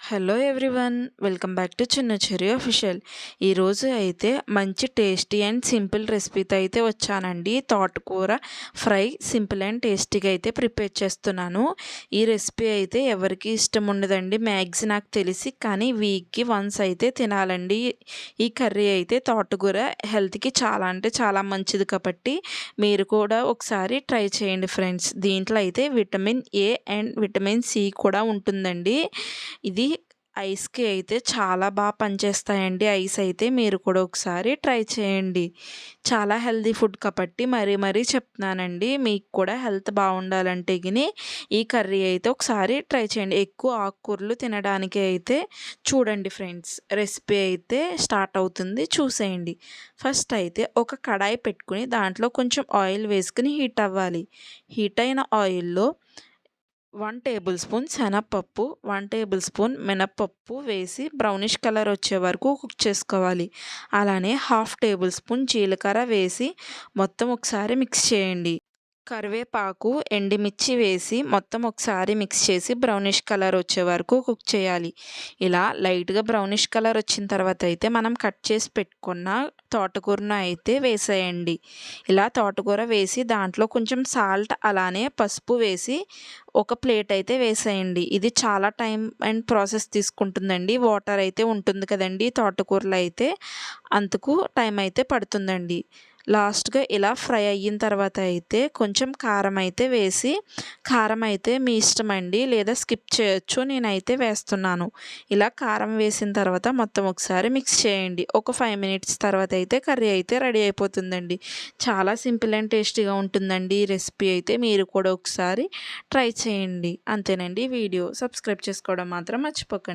Hello everyone, welcome back to చిన్న చెరి official. ఈరోజు అయితే మంచి టేస్టీ అండ్ సింపుల్ రెసిపీతో అయితే వచ్చానండి. తోటకూర ఫ్రై సింపుల్ అండ్ టేస్టీగా అయితే ప్రిపేర్ చేస్తున్నాను. ఈ రెసిపీ అయితే ఎవరికి ఇష్టం ఉండదండి మ్యాక్స్ నాకు తెలిసి, కానీ వీక్కి వన్స్ అయితే తినాలండి. ఈ కర్రీ అయితే తోటకూర హెల్త్కి చాలా అంటే చాలా మంచిది కాబట్టి మీరు కూడా ఒకసారి ట్రై చేయండి ఫ్రెండ్స్. దీంట్లో అయితే vitamin A and vitamin C కూడా ఉంటుందండి. ఇది ఐస్‌కి అయితే చాలా పనిచేస్తాయండి. ఐస్ అయితే మీరు కూడా ఒకసారి ట్రై చేయండి. చాలా హెల్తీ ఫుడ్ కాబట్టి మరీ చెప్తున్నానండి. మీకు కూడా హెల్త్ బాగుండాలంటే గిని ఈ కర్రీ అయితే ఒకసారి ట్రై చేయండి. ఎక్కువ ఆకుకూరలు తినడానికి అయితే చూడండి ఫ్రెండ్స్. రెసిపీ అయితే స్టార్ట్ అవుతుంది, చూసేయండి. ఫస్ట్ అయితే ఒక కడాయి పెట్టుకుని దాంట్లో కొంచెం ఆయిల్ వేసుకుని హీట్ అవ్వాలి. హీట్ అయిన ఆయిల్‌లో 1 టేబుల్ స్పూన్ శనగపప్పు, 1 టేబుల్ స్పూన్ మినపప్పు వేసి బ్రౌనిష్ కలర్ వచ్చే వరకు కుక్ చేసుకోవాలి. అలానే హాఫ్ టేబుల్ స్పూన్ జీలకర్ర వేసి మొత్తం ఒకసారి మిక్స్ చేయండి. కరివేపాకు, ఎండుమిర్చి వేసి మొత్తం ఒకసారి మిక్స్ చేసి బ్రౌనిష్ కలర్ వచ్చే వరకు కుక్ చేయాలి. ఇలా లైట్గా బ్రౌనిష్ కలర్ వచ్చిన తర్వాత అయితే మనం కట్ చేసి పెట్టుకున్న తోటకూరను అయితే వేసేయండి. ఇలా తోటకూర వేసి దాంట్లో కొంచెం సాల్ట్ అలానే పసుపు వేసి ఒక ప్లేట్ అయితే వేసేయండి. ఇది చాలా టైం అండ్ ప్రాసెస్ తీసుకుంటుందండి. వాటర్ అయితే ఉంటుంది కదండి తోటకూరలో అయితే, అందుకు టైం అయితే పడుతుందండి. లాస్ట్గా ఇలా ఫ్రై అయిన తర్వాత అయితే కొంచెం కారం అయితే వేసి, కారం అయితే మీ ఇష్టం అండి, లేదా స్కిప్ చేయొచ్చు, నేనైతే వేస్తున్నాను. ఇలా కారం వేసిన తర్వాత మొత్తం ఒకసారి మిక్స్ చేయండి. ఒక 5 మినిట్స్ తర్వాత అయితే కర్రీ అయితే రెడీ అయిపోతుందండి. చాలా సింపుల్ అండ్ టేస్టీగా ఉంటుందండి ఈ రెసిపీ అయితే. మీరు కూడా ఒకసారి ట్రై చేయండి. అంతేనండి వీడియో. సబ్స్క్రైబ్ చేసుకోవడం మాత్రం మర్చిపోకండి.